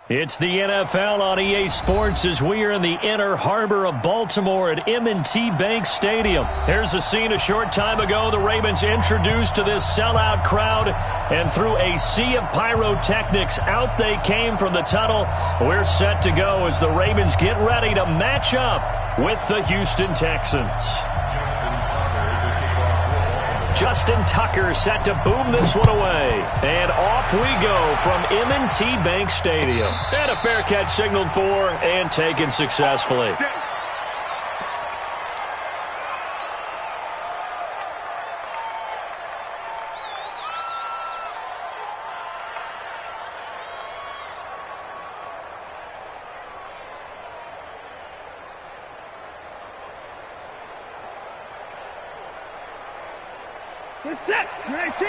It's the NFL on EA Sports as we are in the inner harbor of Baltimore at M&T Bank Stadium. Here's a scene a short time ago. The Ravens introduced to this sellout crowd, and through a sea of pyrotechnics, out they came from the tunnel. We're set to go as the Ravens get ready to match up with the Houston Texans. Justin Tucker set to boom this one away. And off we go from M&T Bank Stadium. And a fair catch signaled for and taken successfully. Set, 19! 36!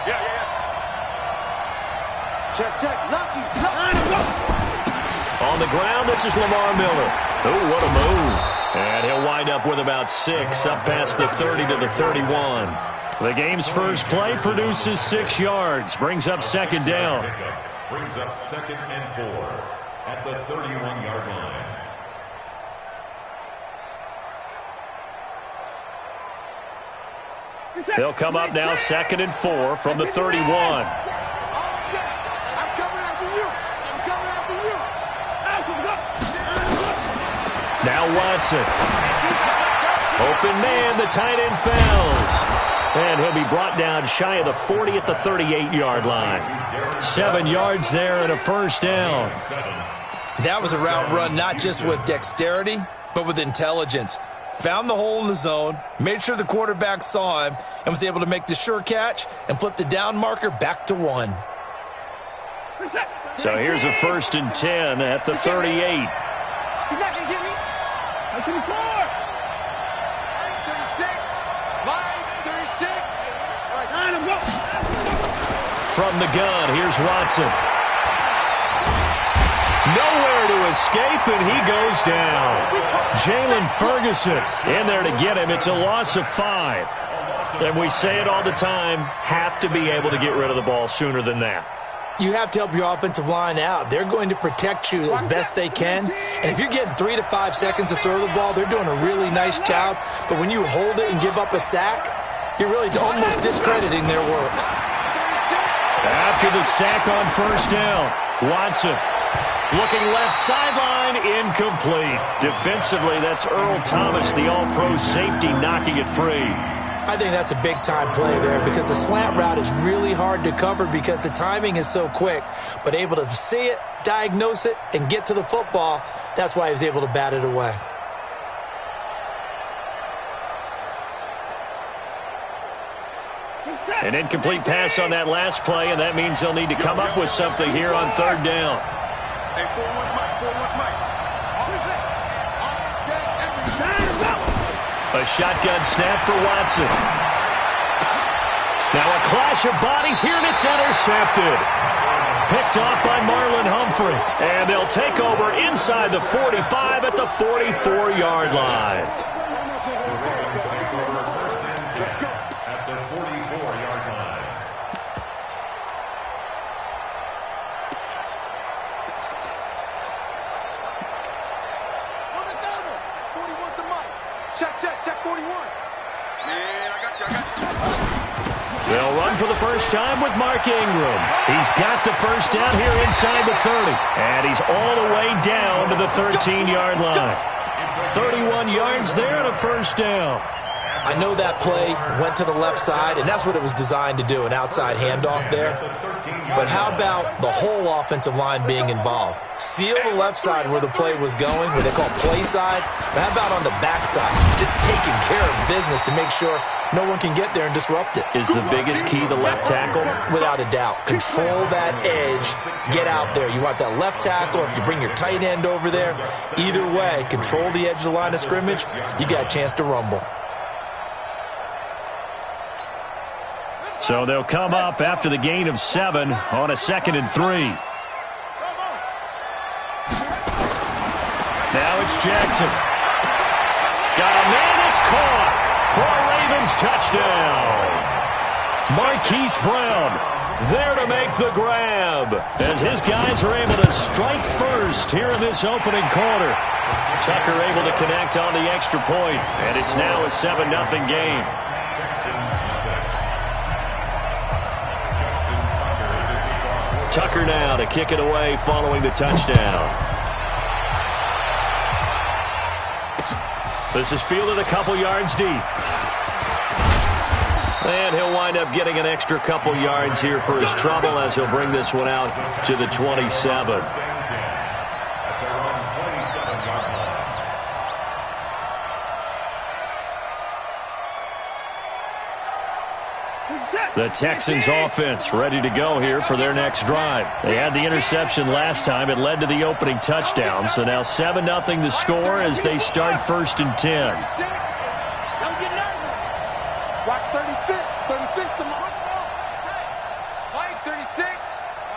Yeah. Check. Lucky. On the ground, this is Lamar Miller. Oh, what a move. And he'll wind up with about 6, up past the 30 to the 31. The game's first play produces 6 yards, brings up second down. Brings up 2nd and 4 at the 31-yard line. They'll come up now 2nd and 4 from the 31. I'm coming after you. Now Watson. Open man, the tight end fails. And he'll be brought down shy of the 40 at the 38-yard line. 7 yards there and a first down. That was a route run not just with dexterity, but with intelligence. Found the hole in the zone, made sure the quarterback saw him, and was able to make the sure catch and flip the down marker back to 1. So here's a 1st and 10 at the 38. He's not going to get me. 34. 36. Line 36. Line him up. From the gun, here's Watson. Nowhere to escape, and he goes down. Jalen Ferguson in there to get him. It's a loss of 5. And we say it all the time, have to be able to get rid of the ball sooner than that. You have to help your offensive line out. They're going to protect you as best they can. And if you're getting 3 to 5 seconds to throw the ball, they're doing a really nice job. But when you hold it and give up a sack, you're really almost discrediting their work. After the sack on first down, Watson looking left sideline, incomplete. Defensively, that's Earl Thomas, the all-pro safety, knocking it free. I think that's a big-time play there because the slant route is really hard to cover because the timing is so quick. But able to see it, diagnose it, and get to the football, that's why he was able to bat it away. An incomplete pass on that last play, and that means they'll need to come up with something here on third down. Hey, 4-1 Mike. A shotgun snap for Watson. Now a clash of bodies here, and it's intercepted. Picked off by Marlon Humphrey. And they'll take over inside the 45 at the 44-yard line. At the 44-yard line. Check 41. Man, I got you. They'll run for the first time with Mark Ingram. He's got the first down here inside the 30. And he's all the way down to the 13-yard line. 31 yards there and a first down. I know that play went to the left side, and that's what it was designed to do, an outside handoff there. But how about the whole offensive line being involved? Seal the left side where the play was going, where they call play side. But how about on the back side? Just taking care of business to make sure no one can get there and disrupt it. Is the biggest key the left tackle? Without a doubt. Control that edge. Get out there. You want that left tackle. If you bring your tight end over there, either way, control the edge of the line of scrimmage, you got a chance to rumble. So they'll come up after the gain of 7 on a 2nd and 3. Now it's Jackson. Got a man, it's caught for a Ravens touchdown. Marquise Brown There to make the grab, as his guys are able to strike first here in this opening quarter. Tucker able to connect on the extra point, and it's now a 7-0 game. Tucker now to kick it away following the touchdown. This is fielded a couple yards deep. And he'll wind up getting an extra couple yards here for his trouble as he'll bring this one out to the 27. The Texans offense ready to go here for their next drive. They had the interception last time. It led to the opening touchdown. So now 7-0 the score as they start 1st and 10. Don't get nervous. Watch 36. 36 to my Mike 36.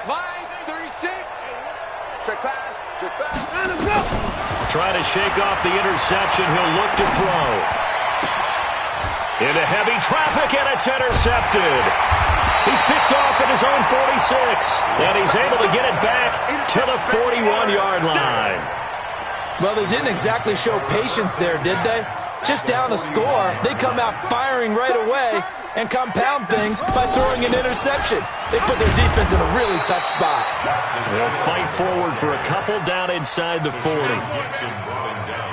Mike 36. Check pass. Check pass. And let's go. Trying to shake off the interception. He'll look to throw. Into heavy traffic, and it's intercepted. He's picked off at his own 46, and he's able to get it back to the 41-yard line. Well, they didn't exactly show patience there, did they? Just down a score, they come out firing right away and compound things by throwing an interception. They put their defense in a really tough spot. They'll fight forward for a couple down inside the 40.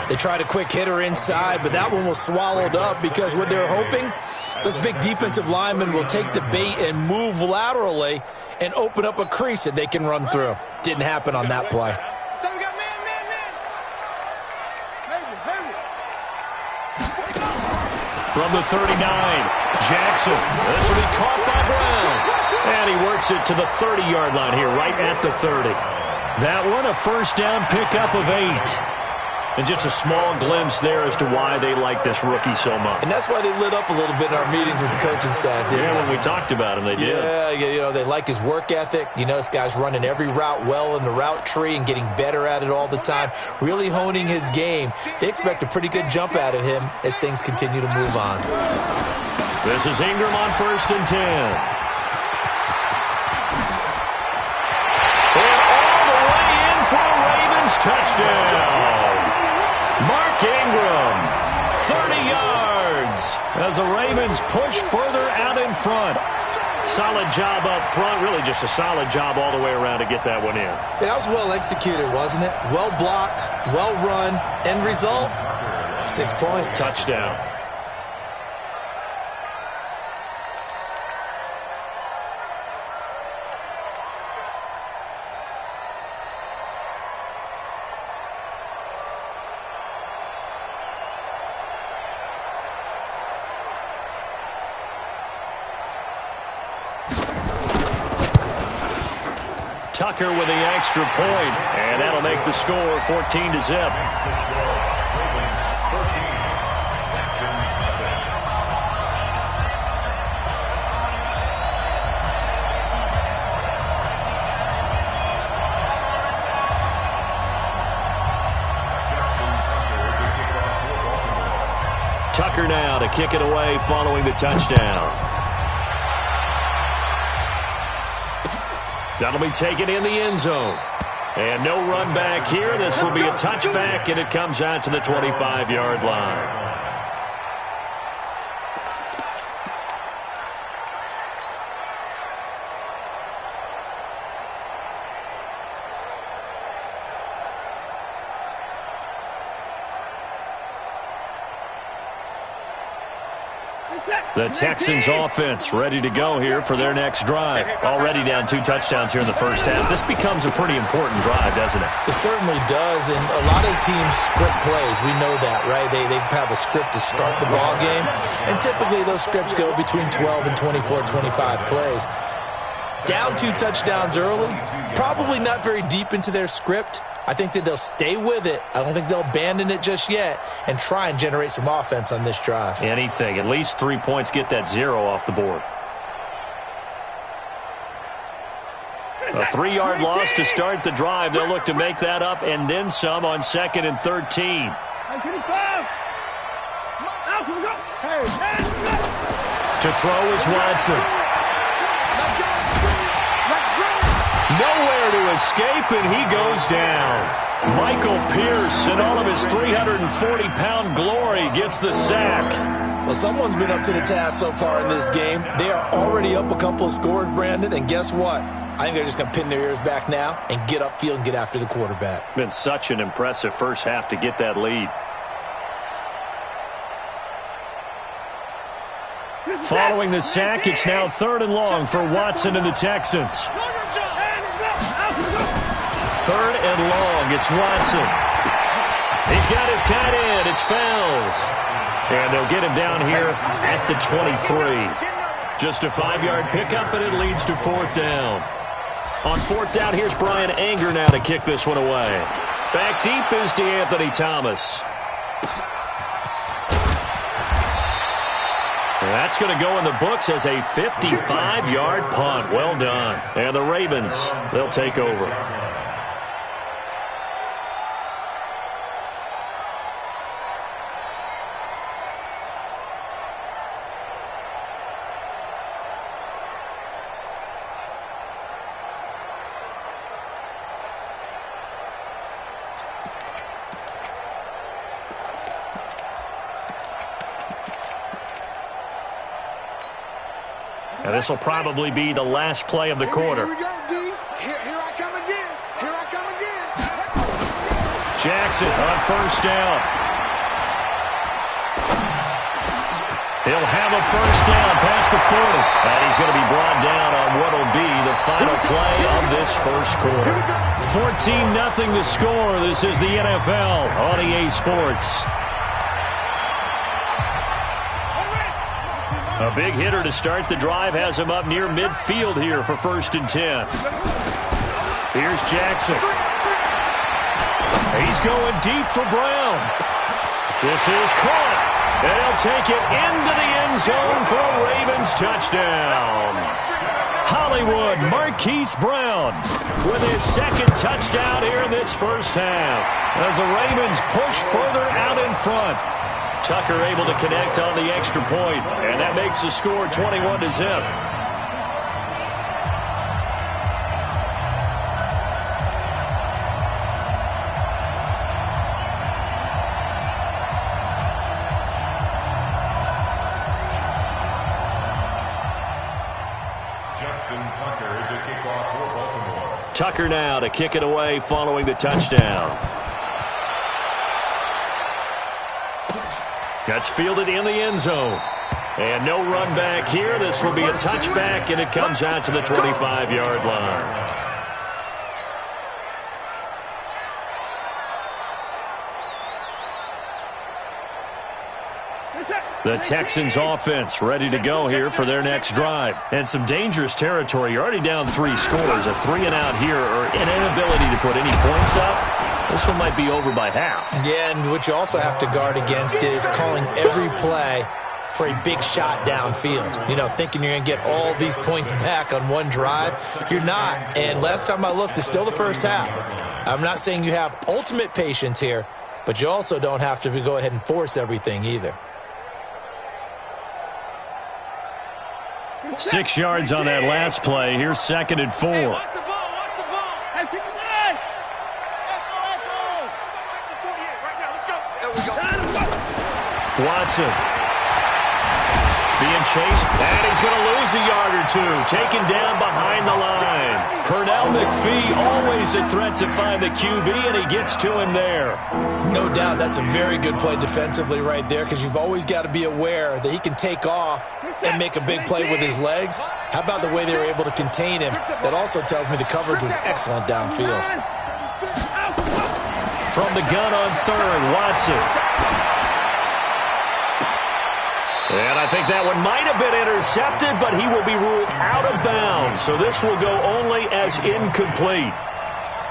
They tried a quick hitter inside, but that one was swallowed up because what they're hoping, those big defensive linemen will take the bait and move laterally and open up a crease that they can run through. Didn't happen on that play. So we got man. From the 39, Jackson. This will be caught by Brown. And he works it to the 30-yard line here, right at the 30. That one, a first down pickup of 8. And just a small glimpse there as to why they like this rookie so much. And that's why they lit up a little bit in our meetings with the coaching staff, didn't they? When we talked about him, they did. Yeah, you know, they like his work ethic. You know, this guy's running every route well in the route tree and getting better at it all the time, really honing his game. They expect a pretty good jump out of him as things continue to move on. This is Ingram on 1st and 10. And all the way in for a Ravens touchdown. Mark Ingram, 30 yards, as the Ravens push further out in front. Solid job up front, really just a solid job all the way around to get that one in. That was well executed, wasn't it? Well blocked, well run, end result, 6 points. Touchdown. Tucker with the extra point, and that'll make the score 14-0. Tucker now to kick it away following the touchdown. That'll be taken in the end zone. And no run back here. This will be a touchback, and it comes out to the 25-yard line. The Texans offense ready to go here for their next drive. Already down 2 touchdowns here in the first half. This becomes a pretty important drive, doesn't it? It certainly does, and a lot of teams script plays. We know that, right? They have a script to start the ball game, and typically those scripts go between 12 and 24, 25 plays. Down 2 touchdowns early, probably not very deep into their script. I think that they'll stay with it. I don't think they'll abandon it just yet and try and generate some offense on this drive. Anything. At least 3 points, get that 0 off the board. A 3-yard loss to start the drive. They'll look to make that up and then some on 2nd and 13. To throw is Watson. Nowhere to escape, and he goes down. Michael Pierce, in all of his 340-pound glory, gets the sack. Well, someone's been up to the task so far in this game. They are already up a couple of scores, Brandon, and guess what? I think they're just going to pin their ears back now and get upfield and get after the quarterback. Been such an impressive first half to get that lead. Following the sack, it's now 3rd and long for Watson and the Texans. 3rd and long, it's Watson. He's got his tight end, it's Fells. And they'll get him down here at the 23. Just a 5-yard pickup, and it leads to 4th down. On 4th down, here's Brian Anger now to kick this one away. Back deep is DeAnthony Thomas. That's going to go in the books as a 55-yard punt. Well done. And the Ravens, they'll take over. Now, this will probably be the last play of the quarter. Here we go, D. Here I come again. Here I come again. Jackson on 1st down. He'll have a 1st down past the 40. And he's going to be brought down on what will be the final play of this first quarter. 14-0 the score. This is the NFL on EA Sports. A big hitter to start the drive has him up near midfield here for 1st and 10. Here's Jackson. He's going deep for Brown. This is caught. And he'll take it into the end zone for a Ravens touchdown. Hollywood Marquise Brown with his 2nd touchdown here in this first half as the Ravens push further out in front. Tucker able to connect on the extra point, and that makes the score 21-0. Justin Tucker to kick off for Baltimore. Tucker now to kick it away following the touchdown. That's fielded in the end zone. And no run back here. This will be a touchback, and it comes out to the 25-yard line. The Texans offense ready to go here for their next drive. And some dangerous territory. You're already down 3 scores. A 3-and-out here, or an inability to put any points up. This one might be over by half. Yeah, and what you also have to guard against is calling every play for a big shot downfield. You know, thinking you're going to get all these points back on one drive. You're not. And last time I looked, it's still the first half. I'm not saying you have ultimate patience here, but you also don't have to go ahead and force everything either. 6 yards on that last play. Here's 2nd and 4. Hey, watch the ball. Watch the ball. Hey, pick it up. Let's go. There we go. Watson being chased, and he's going to lose a yard or 2. Taken down behind the line. Pernell McPhee, always a threat to find the QB, and he gets to him there. No doubt that's a very good play defensively right there, because you've always got to be aware that he can take off and make a big play with his legs. How about the way they were able to contain him? That also tells me the coverage was excellent downfield. From the gun on 3rd, Watson. And I think that one might have been intercepted, but he will be ruled out of bounds. So this will go only as incomplete.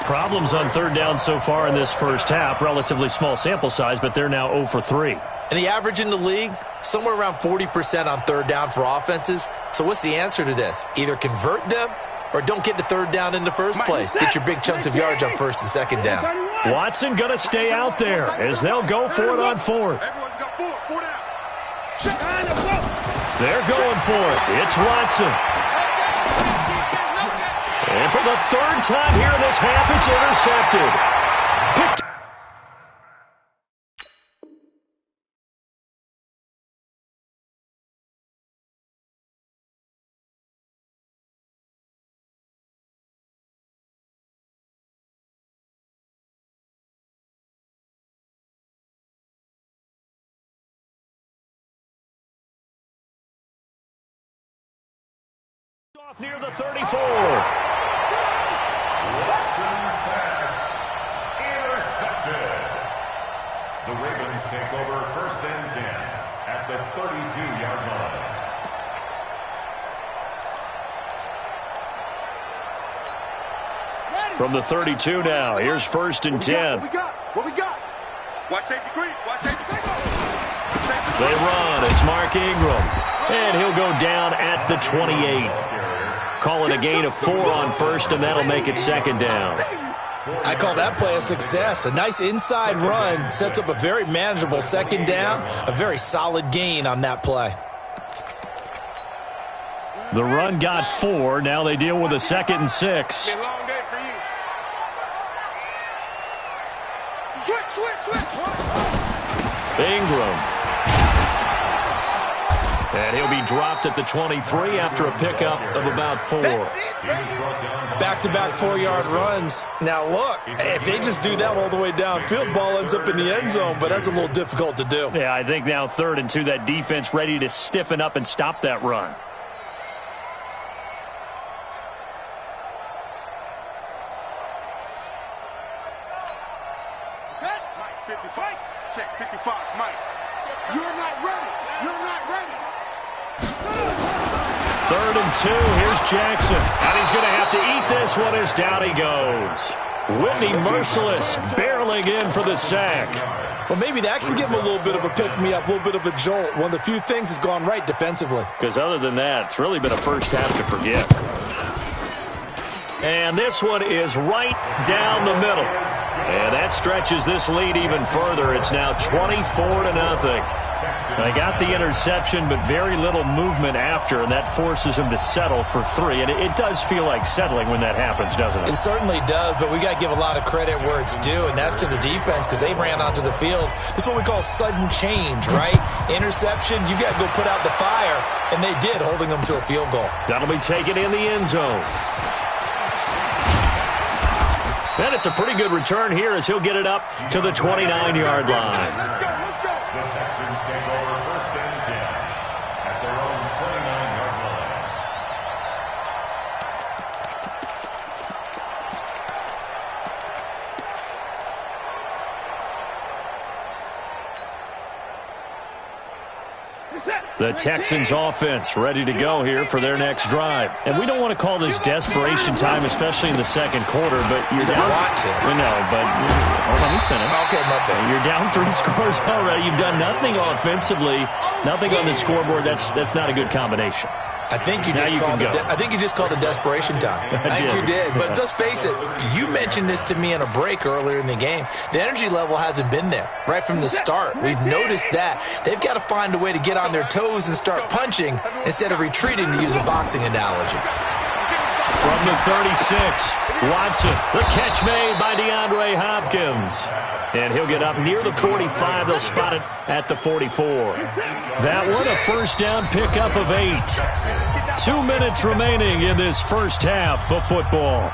Problems on 3rd down so far in this first half. Relatively small sample size, but they're now 0 for 3. And the average in the league, somewhere around 40% on 3rd down for offenses. So what's the answer to this? Either convert them or don't get to 3rd down in the first place. Get your big chunks of yards on 1st and 2nd down. Watson going to stay out there as they'll go for it on 4th. They're going for it. It's Watson. And for the third time here in this half, it's intercepted. Picked. Off near the 34. Watson's pass intercepted. The Ravens take over 1st and 10 at the 32-yard line. From the 32 now, here's 1st and 10. What we got? Watch safety creep. Watch safety creep. They run. It's Mark Ingram. And he'll go down at the 28. Call it a gain of 4 on 1st, and that'll make it 2nd down. I call that play a success. A nice inside run sets up a very manageable 2nd down. A very solid gain on that play. The run got 4. Now they deal with a 2nd and 6. Been a long day for you. Switch. Ingram. And he'll be dropped at the 23 after a pickup of about 4. Back-to-back 4-yard runs. Now, look, if they just do that all the way downfield, ball ends up in the end zone, but that's a little difficult to do. Yeah, I think now 3rd and 2, that defense ready to stiffen up and stop that run. Mike, 55. Check 55. Mike, you're not ready. 3rd and 2, here's Jackson. And he's going to have to eat this one as down he goes. Whitney Merciless barreling in for the sack. Well, maybe that can give him a little bit of a pick-me-up, a little bit of a jolt. One of the few things has gone right defensively. Because other than that, it's really been a first half to forget. And this one is right down the middle. And that stretches this lead even further. It's now 24-0. They got the interception, but very little movement after, and that forces them to settle for 3. And it does feel like settling when that happens, doesn't it? It certainly does, but we got to give a lot of credit where it's due, and that's to the defense because they ran onto the field. This is what we call sudden change, right? Interception, you got to go put out the fire, and they did, holding them to a field goal. That'll be taken in the end zone. And it's a pretty good return here as he'll get it up to the 29-yard line. Let's go. The Texans take over 1st and 10 at their own 29-yard line. The Texans offense ready to go here for their next drive. And we don't want to call this desperation time, especially in the 2nd quarter, but you're down. Want to. I know, but let me finish. Okay, my bad. You're down 3 scores already. You've done nothing offensively, nothing on the scoreboard. That's not a good combination. I think you just called it desperation time. I think you did. But let's face it, you mentioned this to me in a break earlier in the game. The energy level hasn't been there right from the start. We've noticed that. They've got to find a way to get on their toes and start punching instead of retreating, to use a boxing analogy. From the 36, Watson, the catch made by DeAndre Hopkins. And he'll get up near the 45. They'll spot it at the 44. That one, a first down pickup of 8. 2 minutes remaining in this first half of football.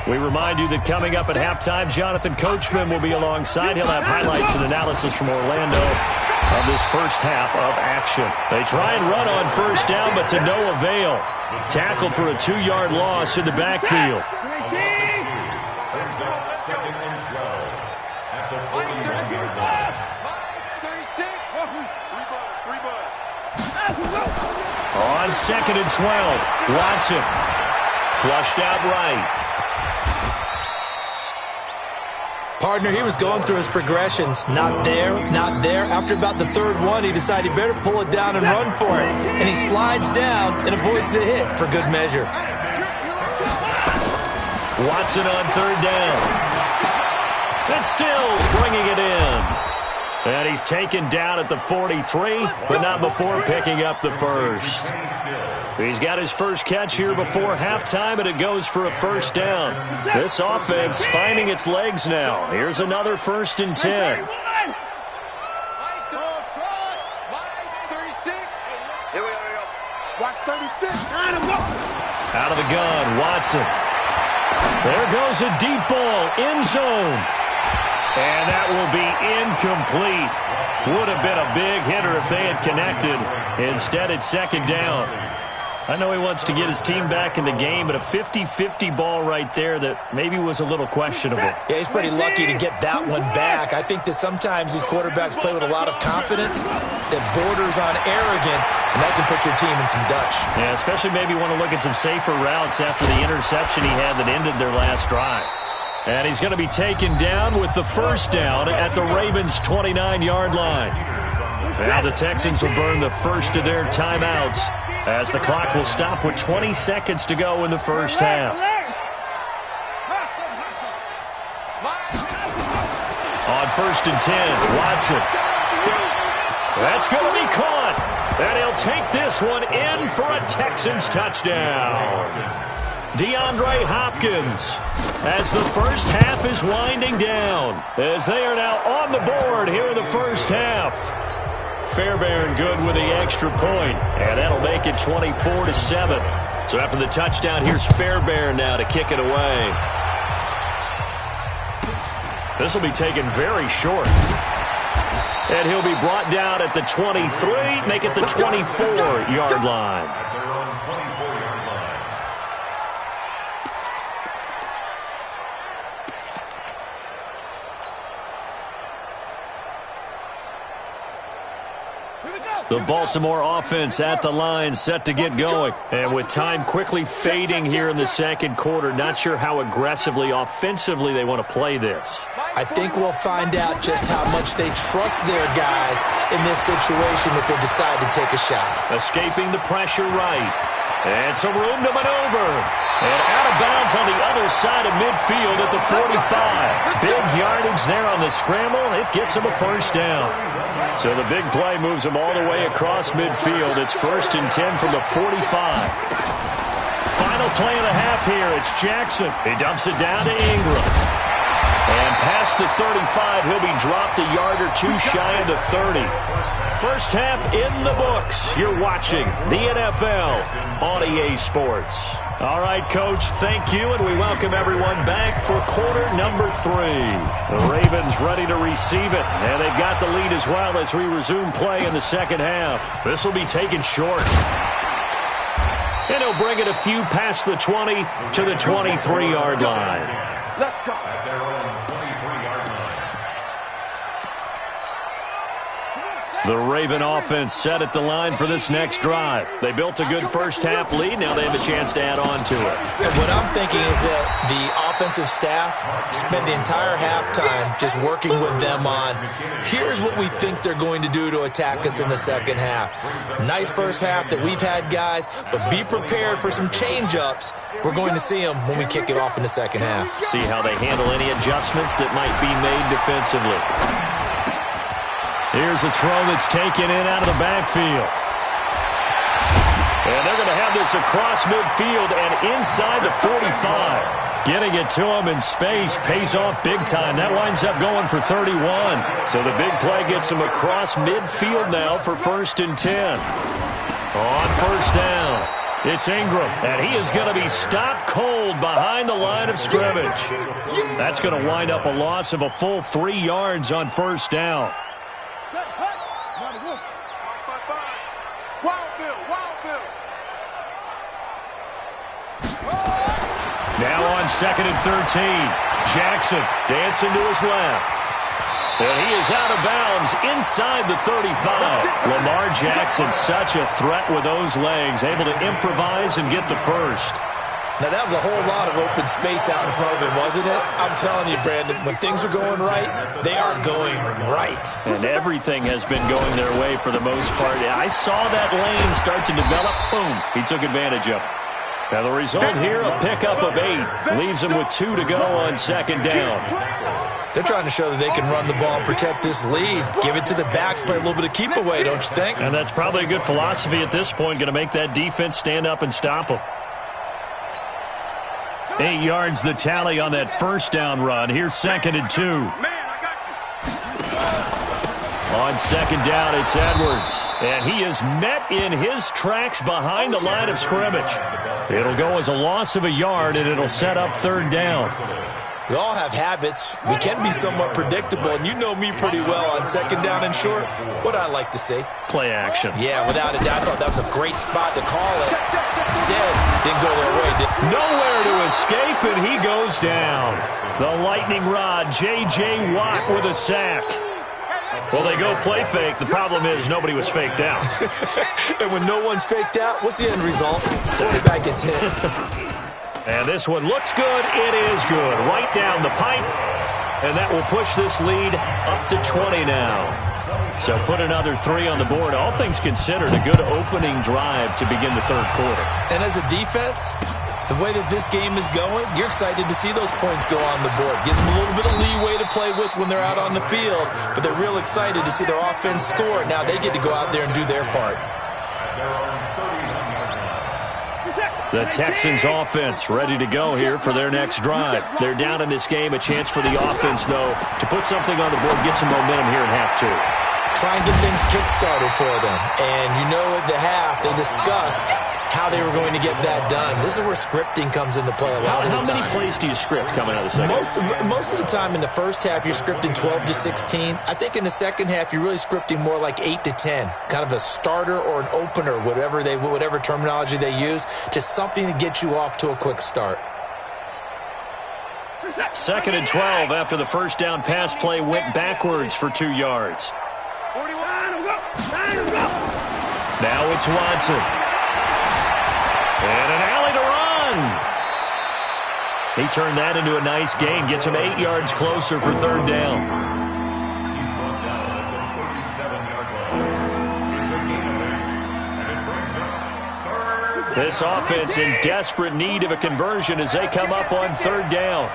We remind you that coming up at halftime, Jonathan Coachman will be alongside. He'll have highlights and analysis from Orlando of this first half of action. They try and run on first down, but to no avail. Tackled for a 2-yard loss in the backfield. Brings up 2nd and 12 at the 41-yard line. 36. On 2nd and 12, Watson flushed out right. Partner, he was going through his progressions. Not there, not there. After about the 3rd one, he decided he better pull it down and run for it. And he slides down and avoids the hit for good measure. Watson on 3rd down. And Stills bringing it in. And he's taken down at the 43, but not before picking up the first. He's got his first catch here before halftime, and it goes for a first down. This offense finding its legs now. Here's another 1st and 10. Watch 36. Out of the gun, Watson. There goes a deep ball, end zone. And that will be incomplete. Would have been a big hitter if they had connected. Instead, it's 2nd down. I know he wants to get his team back in the game, but a 50-50 ball right there that maybe was a little questionable. Yeah, he's pretty lucky to get that one back. I think that sometimes these quarterbacks play with a lot of confidence that borders on arrogance, and that can put your team in some Dutch. Yeah, especially maybe want to look at some safer routes after the interception he had that ended their last drive. And he's going to be taken down with the first down at the Ravens' 29-yard line. Now the Texans will burn the first of their timeouts as the clock will stop with 20 seconds to go in the first half. On 1st and 10, Watson. That's going to be caught. And he'll take this one in for a Texans touchdown. DeAndre Hopkins as the first half is winding down as they are now on the board here in the first half. Fairbairn good with the extra point, and that'll make it 24-7. So after the touchdown, here's Fairbairn now to kick it away. This will be taken very short. And he'll be brought down at the 23, make it the 24-yard line. The Baltimore offense at the line set to get going. And with time quickly fading here in the second quarter, not sure how aggressively, offensively they want to play this. I think we'll find out just how much they trust their guys in this situation if they decide to take a shot. Escaping the pressure right. And some room to maneuver. And out of bounds on the other side of midfield at the 45. Big yardage there on the scramble. It gets him a first down. So the big play moves him all the way across midfield. It's 1st and 10 from the 45. Final play and a half here. It's Jackson. He dumps it down to Ingram. And past the 35, he'll be dropped a yard or two shy of the 30. First half in the books. You're watching the NFL on EA Sports. All right, Coach, thank you, and we welcome everyone back for quarter number 3. The Ravens ready to receive it, and they've got the lead as well as we resume play in the second half. This will be taken short. And he'll bring it a few past the 20 to the 23-yard line. Let's go. The Raven offense set at the line for this next drive. They built a good first half lead. Now they have a chance to add on to it. And what I'm thinking is that the offensive staff spent the entire halftime just working with them on, here's what we think they're going to do to attack us in the second half. Nice first half that we've had, guys, but be prepared for some change-ups. We're going to see them when we kick it off in the second half. See how they handle any adjustments that might be made defensively. Here's a throw that's taken in out of the backfield. And they're going to have this across midfield and inside the 45. Getting it to him in space pays off big time. That winds up going for 31. So the big play gets him across midfield now for 1st and 10. On first down, it's Ingram. And he is going to be stopped cold behind the line of scrimmage. That's going to wind up a loss of a full 3 yards on first down. Now on 2nd and 13, Jackson dancing to his left. And he is out of bounds inside the 35. Lamar Jackson, such a threat with those legs, able to improvise and get the first. Now, that was a whole lot of open space out in front of him, wasn't it? I'm telling you, Brandon, when things are going right, they are going right. And everything has been going their way for the most part. I saw that lane start to develop. Boom. He took advantage of it. Now the result here, a pickup of 8. Leaves him with 2 to go on second down. They're trying to show that they can run the ball and protect this lead. Give it to the backs, play a little bit of keep away, don't you think? And that's probably a good philosophy at this point, going to make that defense stand up and stop them. 8 yards the tally on that first down run. Here's 2nd and 2. On 2nd down, it's Edwards. And he is met in his tracks behind the line of scrimmage. It'll go as a loss of a yard, and it'll set up 3rd down. We all have habits. We can be somewhat predictable, and you know me pretty well on 2nd down and short. What I like to see? Play action. Yeah, without a doubt. I thought that was a great spot to call it. Instead, didn't go their way. Nowhere to escape, and he goes down. The lightning rod, J.J. Watt with a sack. Well, they go play fake. The problem is nobody was faked out. And when no one's faked out, what's the end result? Quarterback gets hit. And this one looks good. It is good. Right down the pipe. And that will push this lead up to 20 now. So put another 3 on the board. All things considered, a good opening drive to begin the 3rd quarter. And as a defense, the way that this game is going, you're excited to see those points go on the board. Gives them a little bit of leeway to play with when they're out on the field, but they're real excited to see their offense score. Now they get to go out there and do their part. The Texans offense ready to go here for their next drive. They're down in this game. A chance for the offense, though, to put something on the board, get some momentum here in half 2. Try and get things kick-started for them. And you know at the half, they discussed how they were going to get that done. This is where scripting comes into play a lot of the time. How many plays do you script coming out of the second? Most of the time in the first half, you're scripting 12 to 16. I think in the second half, you're really scripting more like 8 to 10. Kind of a starter or an opener, whatever terminology they use. Just something to get you off to a quick start. 2nd and 12 after the first down pass play went backwards for 2 yards. Now it's Watson. And an alley to run. He turned that into a nice gain. Gets him 8 yards closer for 3rd down. He's brought down at the 37-yard line. It's a gain of 8, and it brings up 3rd. This offense in desperate need of a conversion as they come up on 3rd down.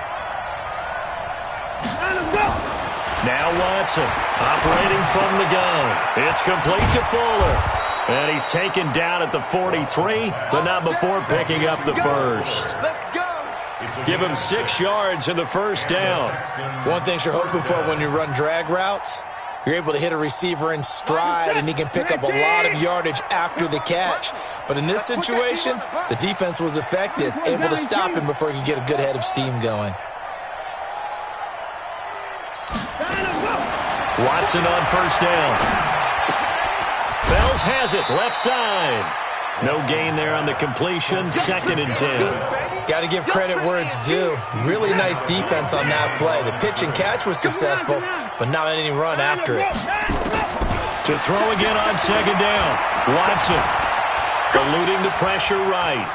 Now Watson operating from the gun. It's complete to Fuller. And he's taken down at the 43, but not before picking up the first. Give him 6 yards in the first down. One thing you're hoping for when you run drag routes, you're able to hit a receiver in stride, and he can pick up a lot of yardage after the catch. But in this situation, the defense was effective, able to stop him before he could get a good head of steam going. Watson on first down. Fells has it, left side. No gain there on the completion, 2nd and 10. Got to give credit where it's due. Really nice defense on that play. The pitch and catch was successful, but not any run after it. To throw again on 2nd down. Watson eluding the pressure right.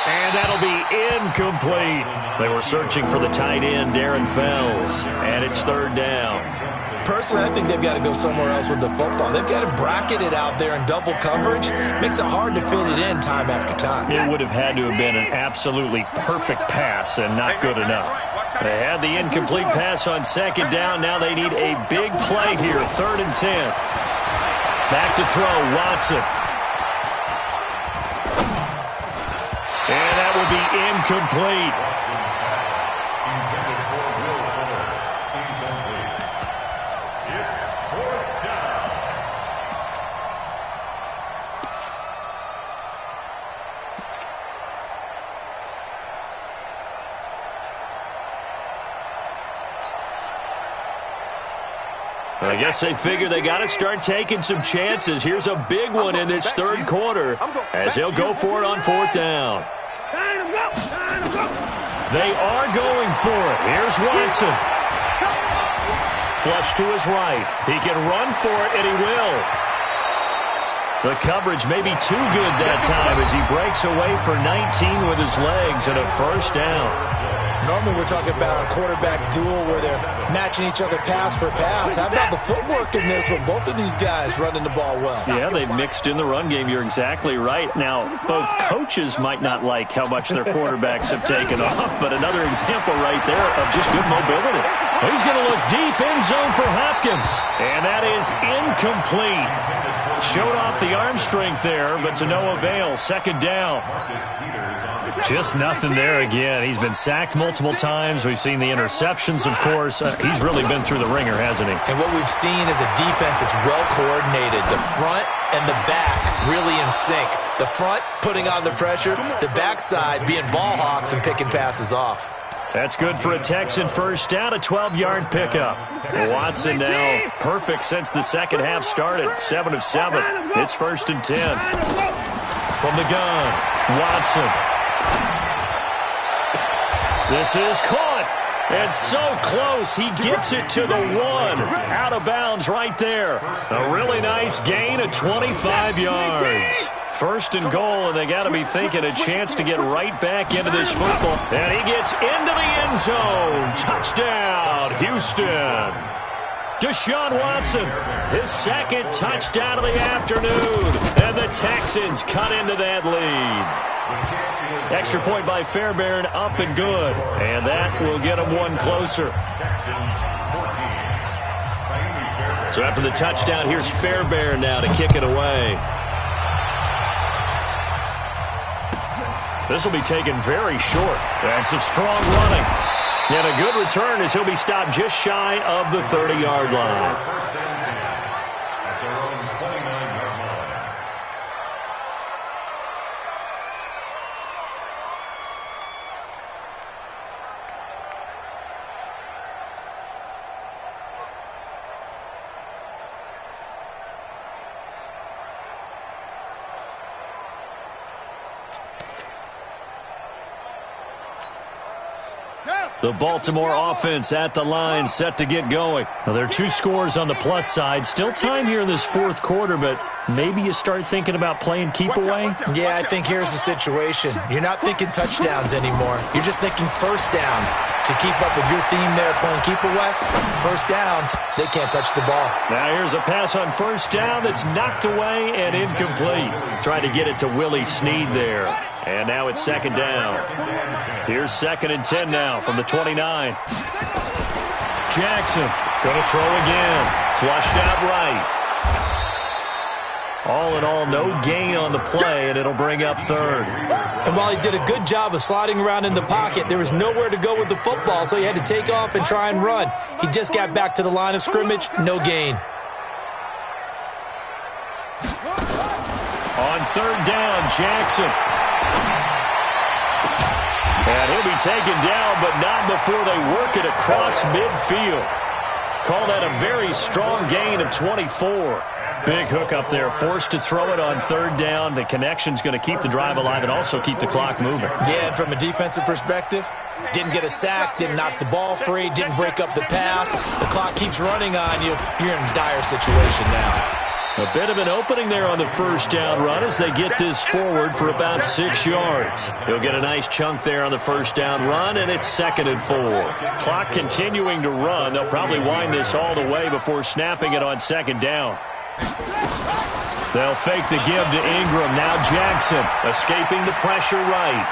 And that'll be incomplete. They were searching for the tight end, Darren Fells, and it's 3rd down. Personally, I think they've got to go somewhere else with the football. They've got to bracket it out there in double coverage. Makes it hard to fit it in time after time. It would have had to have been an absolutely perfect pass and not good enough. They had the incomplete pass on 2nd down. Now they need a big play here, 3rd and 10. Back to throw, Watson. And that will be incomplete. I guess they figure they got to start taking some chances. Here's a big one in this 3rd quarter as they'll go for it on 4th down. They are going for it. Here's Watson. Flush to his right. He can run for it, and he will. The coverage may be too good that time as he breaks away for 19 with his legs and a first down. Normally we're talking about a quarterback duel where they're matching each other pass for pass. How about the footwork in this with both of these guys running the ball well? Yeah, they've mixed in the run game. You're exactly right. Now, both coaches might not like how much their quarterbacks have taken off, but another example right there of just good mobility. He's going to look deep end zone for Hopkins, and that is incomplete. Showed off the arm strength there, but to no avail. Second down. Just nothing there again. He's been sacked multiple times. We've seen the interceptions, of course. He's really been through the ringer, hasn't he? And what we've seen is a defense that's well coordinated. The front and the back really in sync. The front putting on the pressure, the backside being ball hawks and picking passes off. That's good for a Texan first down, a 12-yard pickup. Watson now perfect since the second half started, 7 of 7. It's 1st and 10. From the gun, Watson. This is caught. And so close, he gets it to the 1. Out of bounds right there. A really nice gain of 25 yards. 1st and goal, and they got to be thinking a chance to get right back into this football. And he gets into the end zone. Touchdown, Houston. Deshaun Watson, his second touchdown of the afternoon. And the Texans cut into that lead. Extra point by Fairbairn, up and good. And that will get them one closer. So after the touchdown, here's Fairbairn now to kick it away. This will be taken very short. And some strong running. And a good return as he'll be stopped just shy of the 30-yard line. The Baltimore offense at the line, set to get going. Now, there are 2 scores on the plus side. Still time here in this 4th quarter, but maybe you start thinking about playing keep away? Yeah, I think here's the situation. You're not thinking touchdowns anymore. You're just thinking first downs. To keep up with your theme there, playing keep away, first downs, they can't touch the ball. Now here's a pass on first down that's knocked away and incomplete. Trying to get it to Willie Snead there. And now it's 2nd down. Here's 2nd and 10 now from the 29. Jackson going to throw again. Flushed out right. All in all, no gain on the play, and it'll bring up 3rd. And while he did a good job of sliding around in the pocket, there was nowhere to go with the football, so he had to take off and try and run. He just got back to the line of scrimmage, no gain. On 3rd down, Jackson. And he'll be taken down, but not before they work it across midfield. Call that a very strong gain of 24. Big hook up there, forced to throw it on 3rd down. The connection's going to keep the drive alive and also keep the clock moving. Yeah, and from a defensive perspective, didn't get a sack, didn't knock the ball free, didn't break up the pass. The clock keeps running on you. You're in a dire situation now. A bit of an opening there on the first down run as they get this forward for about 6 yards. He'll get a nice chunk there on the first down run, and it's 2nd and 4. Clock continuing to run. They'll probably wind this all the way before snapping it on 2nd down. They'll fake the give to Ingram. Now Jackson escaping the pressure right.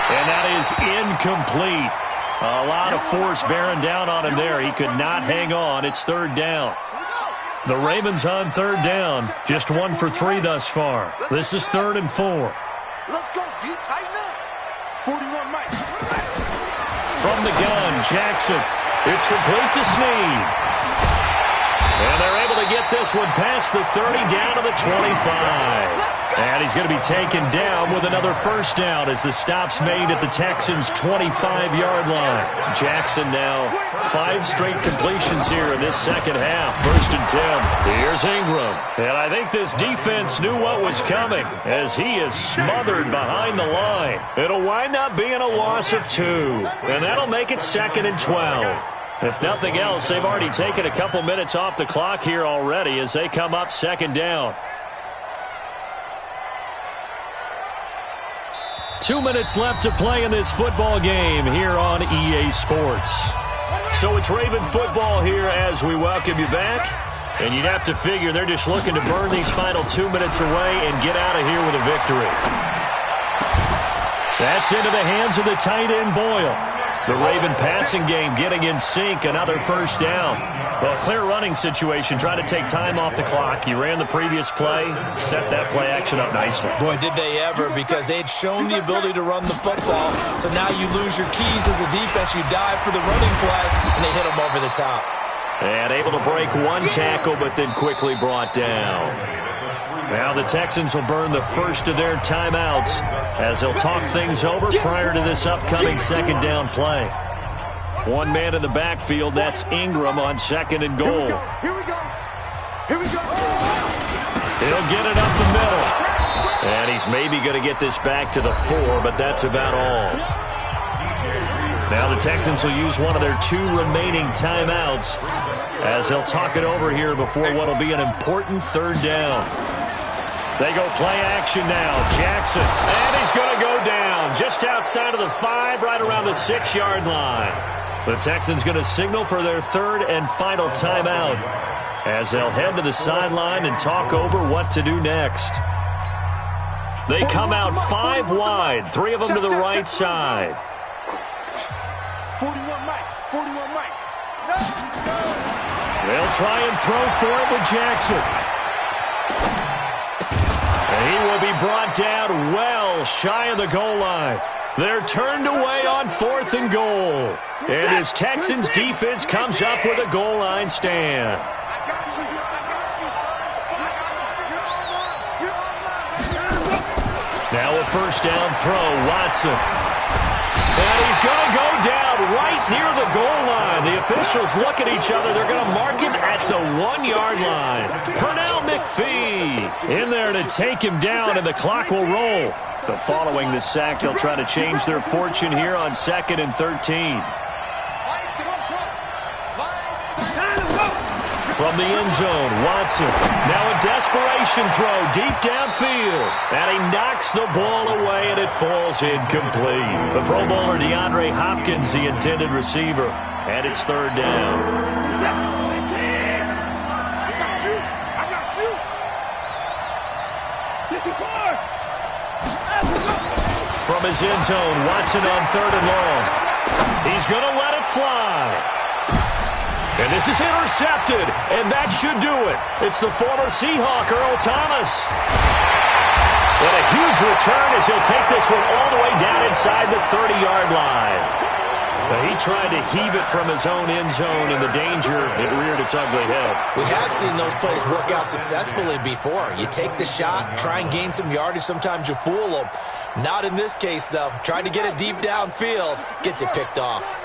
And that is incomplete. A lot of force bearing down on him there. He could not hang on. It's 3rd down. The Ravens on 3rd down. Just 1 for 3 thus far. This is 3rd and 4. Let's go, D. Tighten up. 41 Mike. From the gun, Jackson. It's complete to Snead. And they're able to get this one past the 30 down to the 25. And he's going to be taken down with another first down as the stop's made at the Texans' 25-yard line. Jackson now 5 straight completions here in this second half. 1st and 10. Here's Ingram. And I think this defense knew what was coming as he is smothered behind the line. It'll wind up being a loss of 2. And that'll make it 2nd and 12. If nothing else, they've already taken a couple minutes off the clock here already as they come up 2nd down. 2 minutes left to play in this football game here on EA Sports. So it's Raven football here as we welcome you back. And you'd have to figure they're just looking to burn these final 2 minutes away and get out of here with a victory. That's into the hands of the tight end, Boyle. The Raven passing game getting in sync, another first down. Well, clear running situation, trying to take time off the clock. He ran the previous play, set that play action up nicely. Boy, did they ever, because they'd shown the ability to run the football. So now you lose your keys as a defense. You dive for the running play, and they hit them over the top. And able to break one tackle, but then quickly brought down. Now the Texans will burn the first of their timeouts as they'll talk things over prior to this upcoming second down play. One man in the backfield, that's Ingram on second and goal. Here we go. Here we go. He'll get it up the middle. And he's maybe going to get this back to the 4, but that's about all. Now the Texans will use one of their 2 remaining timeouts as they'll talk it over here before what will be an important third down. They go play action now. Jackson, and he's going to go down just outside of the 5, right around the 6-yard line. The Texans going to signal for their third and final timeout as they'll head to the sideline and talk over what to do next. They come out 5 wide, 3 of them to the right side. 41 Mike. 41 Mike. No. They'll try and throw for it with Jackson. And he will be brought down well shy of the goal line. They're turned away on 4th and goal. And his Texans defense comes up with a goal line stand. Now a first down throw, Watson. And he's going to go down right near the goal line. The officials look at each other. They're going to mark him at the 1-yard line. Pernell McPhee in there to take him down, and the clock will roll. But following the sack, they'll try to change their fortune here on 2nd and 13. From the end zone, Watson. Now a desperation throw deep downfield. And he knocks the ball away, and it falls incomplete. The Pro Bowler DeAndre Hopkins, the intended receiver. And it's third down. From his end zone, Watson on 3rd and long. He's going to let it fly. And this is intercepted, and that should do it. It's the former Seahawk, Earl Thomas. And a huge return as he'll take this one all the way down inside the 30-yard line. But he tried to heave it from his own end zone, and the danger, it reared its ugly head. We have seen those plays work out successfully before. You take the shot, try and gain some yardage. Sometimes you fool them. Not in this case, though. Trying to get it deep downfield, gets it picked off.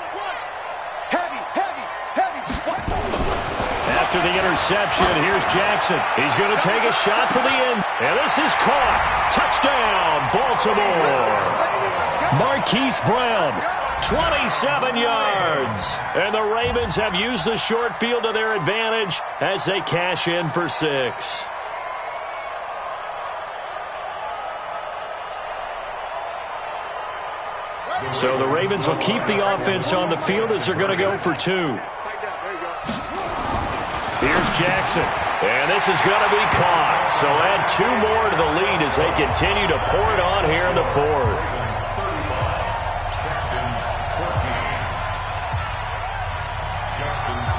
After the interception, here's Jackson. He's going to take a shot for the end. And this is caught. Touchdown, Baltimore. Marquise Brown, 27 yards. And the Ravens have used the short field to their advantage as they cash in for 6. So the Ravens will keep the offense on the field as they're going to go for 2. Here's Jackson, and this is going to be caught. So add 2 more to the lead as they continue to pour it on here in the 4th.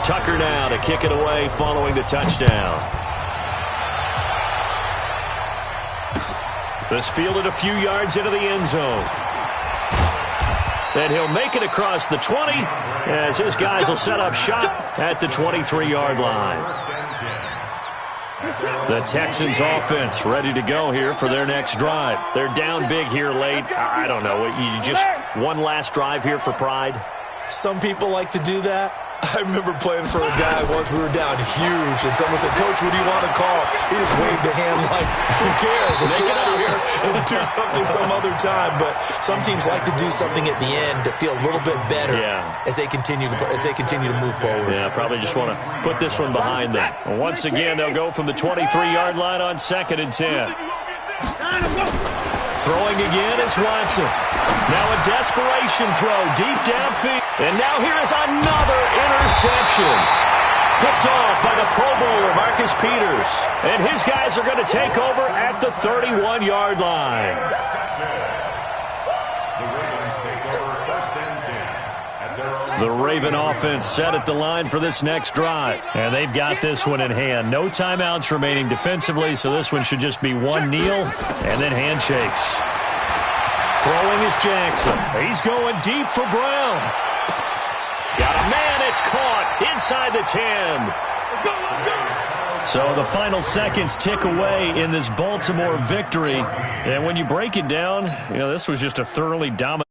Tucker now to kick it away following the touchdown. This fielded a few yards into the end zone. And he'll make it across the 20 as his guys will set up shop at the 23-yard line. The Texans offense ready to go here for their next drive. They're down big here late. I don't know. You just one last drive here for pride? Some people like to do that. I remember playing for a guy once. We were down huge, and someone said, "Coach, what do you want to call?" He just waved a hand like, "Who cares? Let's get out of here and do something some other time." But some teams like to do something at the end to feel a little bit better as they continue to move forward. Yeah, probably just want to put this one behind them. Once again, they'll go from the 23-yard line on 2nd and 10. Throwing again is Watson. Now a desperation throw deep downfield. And now here is another interception. Picked off by the Pro Bowler, Marcus Peters. And his guys are going to take over at the 31-yard line. The Raven offense set at the line for this next drive. And they've got this one in hand. No timeouts remaining defensively, so this one should just be one kneel and then handshakes. Throwing is Jackson. He's going deep for Brown. Got a man, it's caught inside the 10. So the final seconds tick away in this Baltimore victory. And when you break it down, this was just a thoroughly dominant.